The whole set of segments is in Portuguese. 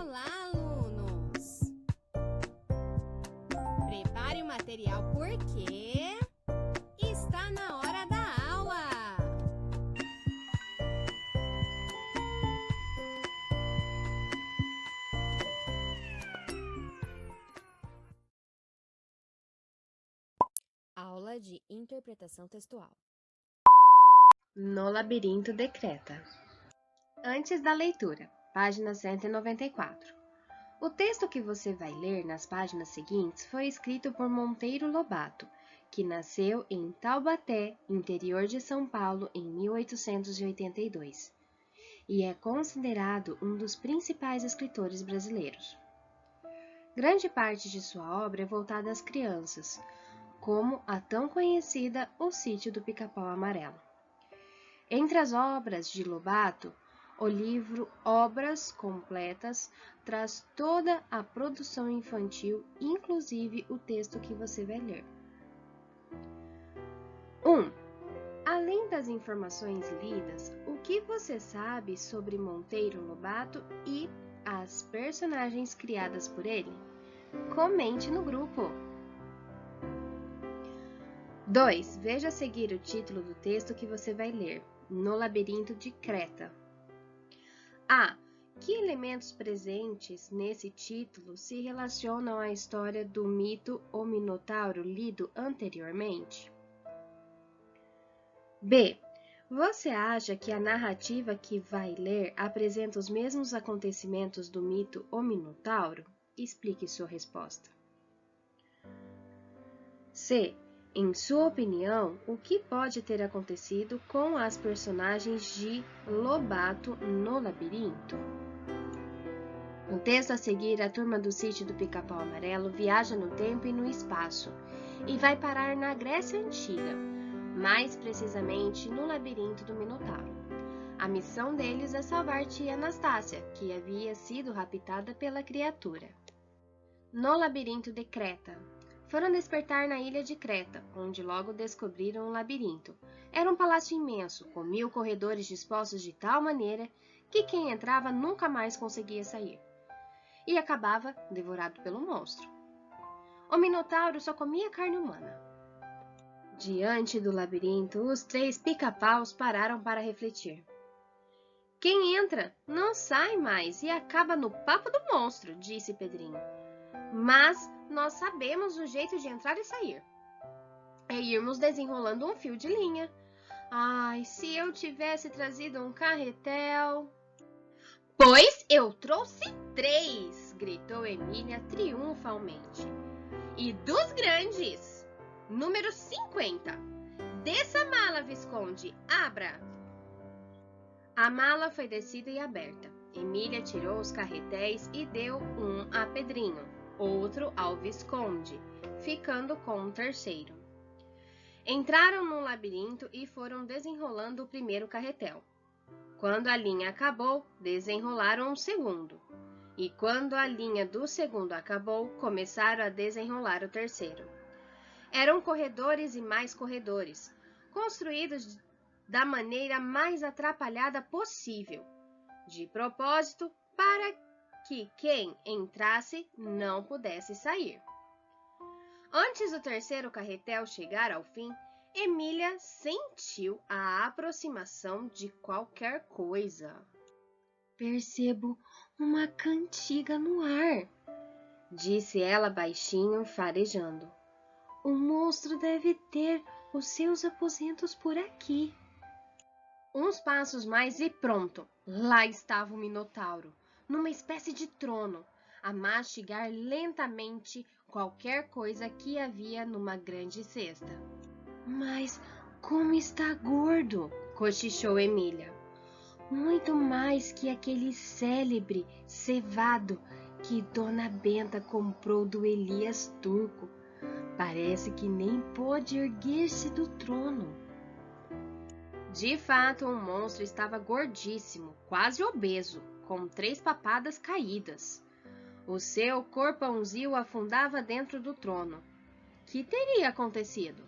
Olá, alunos! Prepare o material porque está na hora da aula! Aula de interpretação textual. No Labirinto de Creta. Antes da leitura, página 194. O texto que você vai ler nas páginas seguintes foi escrito por Monteiro Lobato, que nasceu em Taubaté, interior de São Paulo, em 1882, e é considerado um dos principais escritores brasileiros. Grande parte de sua obra é voltada às crianças, como a tão conhecida O Sítio do Pica-Pau Amarelo. Entre as obras de Lobato, o livro Obras Completas traz toda a produção infantil, inclusive o texto que você vai ler. 1. Além das informações lidas, o que você sabe sobre Monteiro Lobato e as personagens criadas por ele? Comente no grupo! 2. Veja a seguir o título do texto que você vai ler. No Labirinto de Creta. A. Que elementos presentes nesse título se relacionam à história do mito O Minotauro lido anteriormente? B. Você acha que a narrativa que vai ler apresenta os mesmos acontecimentos do mito O Minotauro? Explique sua resposta. C. Em sua opinião, o que pode ter acontecido com as personagens de Lobato no labirinto? No texto a seguir, a turma do Sítio do Pica-Pau Amarelo viaja no tempo e no espaço e vai parar na Grécia Antiga, mais precisamente no labirinto do Minotauro. A missão deles é salvar tia Anastácia, que havia sido raptada pela criatura. No Labirinto de Creta. Foram despertar na ilha de Creta, onde logo descobriram um labirinto. Era um palácio imenso, com 1000 corredores dispostos de tal maneira que quem entrava nunca mais conseguia sair. E acabava devorado pelo monstro. O Minotauro só comia carne humana. Diante do labirinto, os 3 pica-paus pararam para refletir. Quem entra não sai mais e acaba no papo do monstro, disse Pedrinho. Mas nós sabemos o jeito de entrar e sair. É irmos desenrolando um fio de linha. Ai, se eu tivesse trazido um carretel... Pois eu trouxe 3, gritou Emília triunfalmente. E dos grandes, número 50. Desça a mala, Visconde, abra. A mala foi descida e aberta. Emília tirou os carretéis e deu um a Pedrinho, outro ao Visconde, ficando com um terceiro. Entraram no labirinto e foram desenrolando o primeiro carretel. Quando a linha acabou, desenrolaram o segundo. E quando a linha do segundo acabou, começaram a desenrolar o terceiro. Eram corredores e mais corredores, construídos da maneira mais atrapalhada possível, de propósito para que quem entrasse não pudesse sair. Antes do terceiro carretel chegar ao fim, Emília sentiu a aproximação de qualquer coisa. Percebo uma cantiga no ar, disse ela baixinho, farejando. O monstro deve ter os seus aposentos por aqui. Uns passos mais e pronto, lá estava o Minotauro, numa espécie de trono, a mastigar lentamente qualquer coisa que havia numa grande cesta. Mas como está gordo, cochichou Emília. Muito mais que aquele célebre cevado que Dona Benta comprou do Elias Turco. Parece que nem pôde erguer-se do trono. De fato, o monstro estava gordíssimo, quase obeso, com 3 papadas caídas. O seu corpãozinho afundava dentro do trono. Que teria acontecido?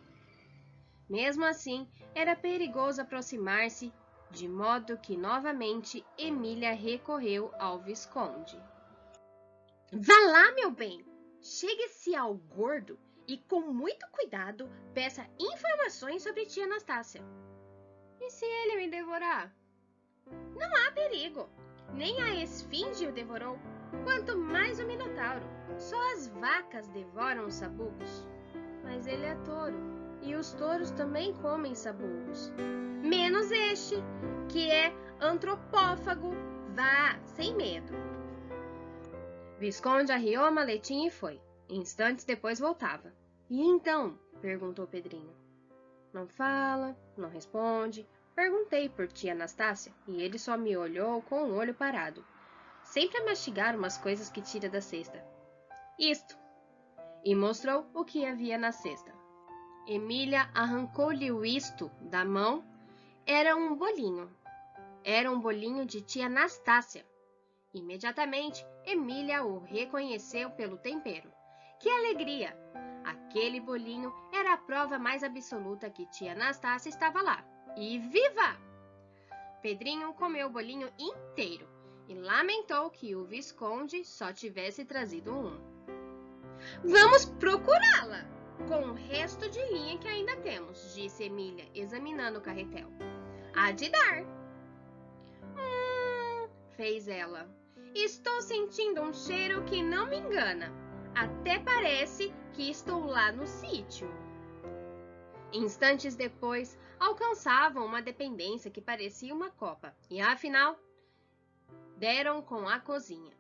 Mesmo assim, era perigoso aproximar-se, de modo que novamente Emília recorreu ao Visconde. Vá lá, meu bem! Chegue-se ao gordo e, com muito cuidado, peça informações sobre tia Anastácia. E se ele me devorar? Não há perigo. Nem a esfinge o devorou, quanto mais o minotauro. Só as vacas devoram os sabugos. Mas ele é touro, e os touros também comem sabugos. Menos este, que é antropófago. Vá, sem medo. Visconde arriou a maletinha e foi. Instantes depois voltava. E então? Perguntou Pedrinho. Não fala, não responde. Perguntei por tia Anastácia e ele só me olhou com o olho parado. Sempre a mastigar umas coisas que tira da cesta. Isto. E mostrou o que havia na cesta. Emília arrancou-lhe o isto da mão. Era um bolinho. Era um bolinho de tia Anastácia. Imediatamente, Emília o reconheceu pelo tempero. Que alegria! Aquele bolinho era a prova mais absoluta que tia Anastácia estava lá. E viva! Pedrinho comeu o bolinho inteiro e lamentou que o Visconde só tivesse trazido um. Vamos procurá-la, com o resto de linha que ainda temos, disse Emília, examinando o carretel. Há de dar. Fez ela. Estou sentindo um cheiro que não me engana. Até parece que estou lá no sítio. Instantes depois, alcançavam uma dependência que parecia uma copa, e afinal, deram com a cozinha.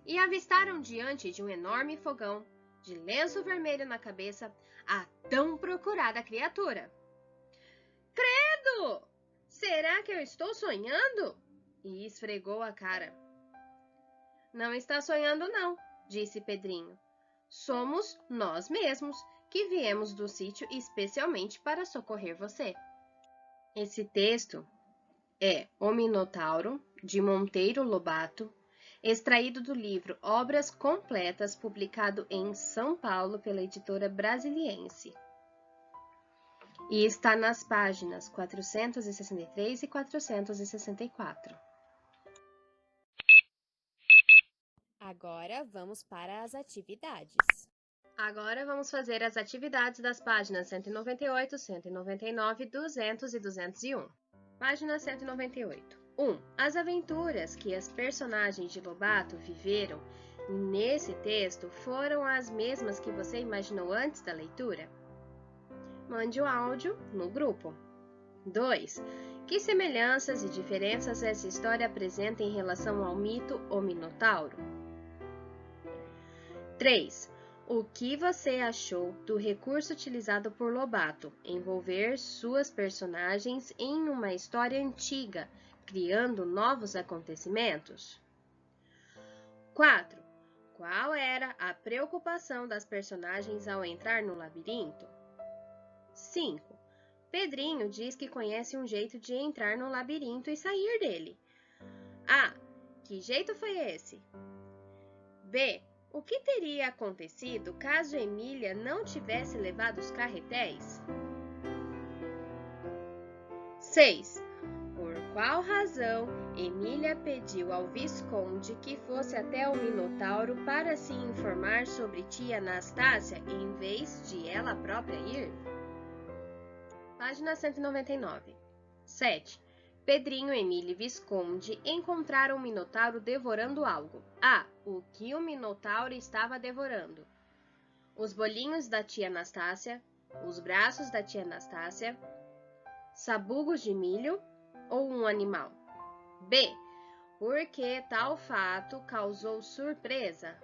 E avistaram diante de um enorme fogão, de lenço vermelho na cabeça, a tão procurada criatura. Credo! Será que eu estou sonhando? E esfregou a cara. Não está sonhando, não, disse Pedrinho. Somos nós mesmos, que viemos do sítio especialmente para socorrer você. Esse texto é O Minotauro, de Monteiro Lobato, extraído do livro Obras Completas, publicado em São Paulo pela editora Brasiliense. E está nas páginas 463 e 464. Agora vamos para as atividades. Agora vamos fazer as atividades das páginas 198, 199, 200 e 201. Página 198. 1. As aventuras que as personagens de Lobato viveram nesse texto foram as mesmas que você imaginou antes da leitura? Mande o áudio no grupo. 2. Que semelhanças e diferenças essa história apresenta em relação ao mito O Minotauro? 3. O que você achou do recurso utilizado por Lobato, envolver suas personagens em uma história antiga, criando novos acontecimentos? 4. Qual era a preocupação das personagens ao entrar no labirinto? 5. Pedrinho diz que conhece um jeito de entrar no labirinto e sair dele. A. Que jeito foi esse? B. O que teria acontecido caso Emília não tivesse levado os carretéis? 6. Por qual razão Emília pediu ao Visconde que fosse até o Minotauro para se informar sobre tia Anastácia em vez de ela própria ir? Página 199. 7. Pedrinho, Emília e Visconde encontraram o Minotauro devorando algo. A. O que o Minotauro estava devorando? Os bolinhos da tia Anastácia, os braços da tia Anastácia, sabugos de milho ou um animal? B. Por que tal fato causou surpresa?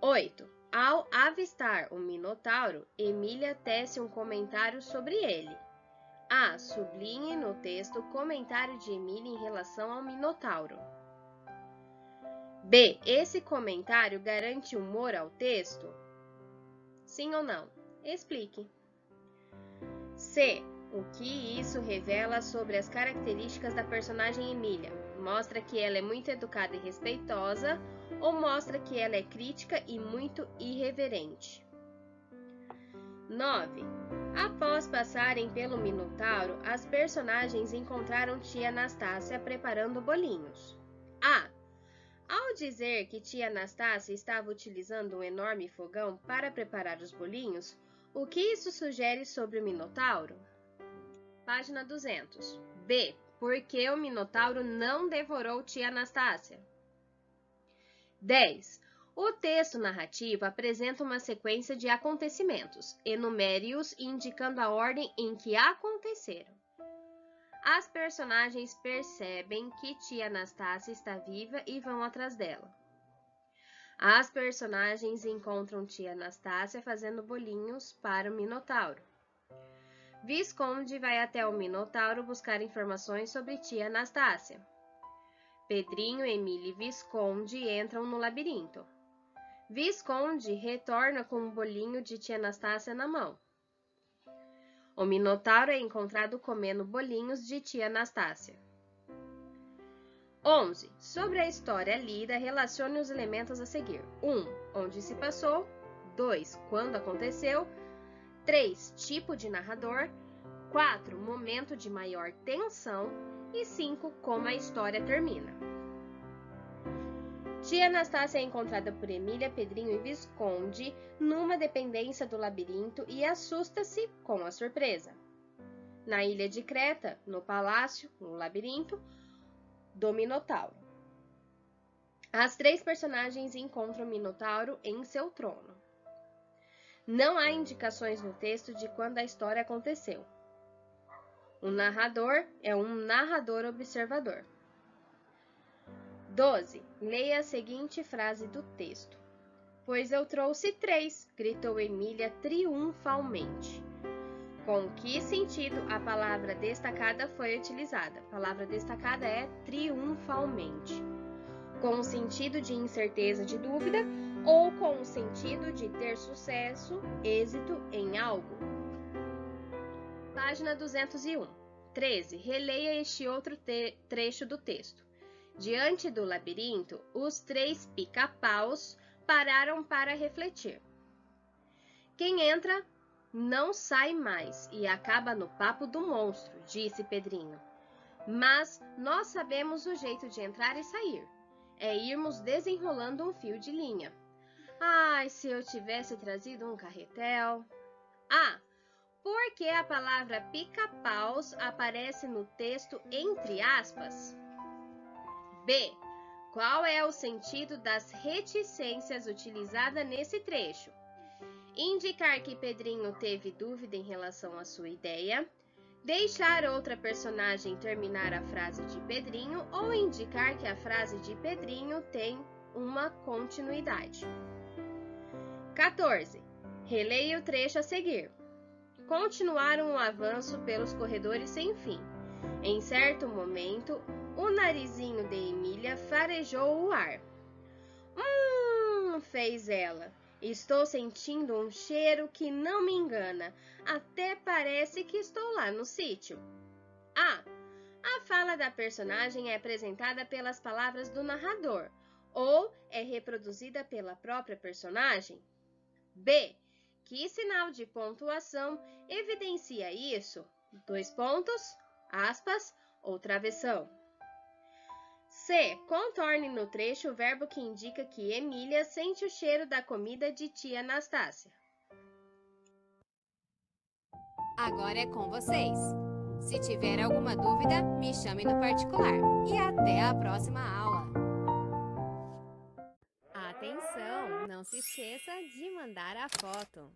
8. Ao avistar o Minotauro, Emília tece um comentário sobre ele. A. Sublinhe no texto o comentário de Emília em relação ao Minotauro. B. Esse comentário garante humor ao texto? Sim ou não? Explique. C. O que isso revela sobre as características da personagem Emília? Mostra que ela é muito educada e respeitosa ou mostra que ela é crítica e muito irreverente? 9. Após passarem pelo Minotauro, as personagens encontraram tia Anastácia preparando bolinhos. A. Ao dizer que tia Anastácia estava utilizando um enorme fogão para preparar os bolinhos, o que isso sugere sobre o Minotauro? Página 200. B. Por que o Minotauro não devorou tia Anastácia? 10. O texto narrativo apresenta uma sequência de acontecimentos. Enumere-os indicando a ordem em que aconteceram. As personagens percebem que tia Anastácia está viva e vão atrás dela. As personagens encontram tia Anastácia fazendo bolinhos para o Minotauro. Visconde vai até o Minotauro buscar informações sobre tia Anastácia. Pedrinho, Emília e Visconde entram no labirinto. Visconde retorna com um bolinho de tia Anastácia na mão. O Minotauro é encontrado comendo bolinhos de tia Anastácia. 11. Sobre a história lida, relacione os elementos a seguir. 1. Onde se passou. 2. Quando aconteceu. 3. Tipo de narrador. 4. Momento de maior tensão. E 5. Como a história termina. Tia Anastácia é encontrada por Emília, Pedrinho e Visconde numa dependência do labirinto e assusta-se com a surpresa. Na ilha de Creta, no palácio, no labirinto do Minotauro. As 3 personagens encontram o Minotauro em seu trono. Não há indicações no texto de quando a história aconteceu. O narrador é um narrador observador. 12. Leia a seguinte frase do texto. Pois eu trouxe 3, gritou Emília triunfalmente. Com que sentido a palavra destacada foi utilizada? A palavra destacada é triunfalmente. Com o sentido de incerteza, de dúvida, ou com o sentido de ter sucesso, êxito em algo? Página 201. 13. Releia este outro trecho do texto. Diante do labirinto, os 3 pica-paus pararam para refletir. Quem entra não sai mais e acaba no papo do monstro, disse Pedrinho. Mas nós sabemos o jeito de entrar e sair. É irmos desenrolando um fio de linha. Ai, se eu tivesse trazido um carretel. Ah, por que a palavra pica-paus aparece no texto entre aspas? B. Qual é o sentido das reticências utilizada nesse trecho? Indicar que Pedrinho teve dúvida em relação à sua ideia, deixar outra personagem terminar a frase de Pedrinho ou indicar que a frase de Pedrinho tem uma continuidade. 14. Releia o trecho a seguir. Continuaram o avanço pelos corredores sem fim. Em certo momento, o narizinho de Emília farejou o ar. Fez ela. Estou sentindo um cheiro que não me engana. Até parece que estou lá no sítio. A fala da personagem é apresentada pelas palavras do narrador ou é reproduzida pela própria personagem? B. Que sinal de pontuação evidencia isso? 2 pontos, aspas ou travessão. C. Contorne no trecho o verbo que indica que Emília sente o cheiro da comida de tia Anastácia. Agora é com vocês. Se tiver alguma dúvida, me chame no particular. E até a próxima aula. Atenção, não se esqueça de mandar a foto.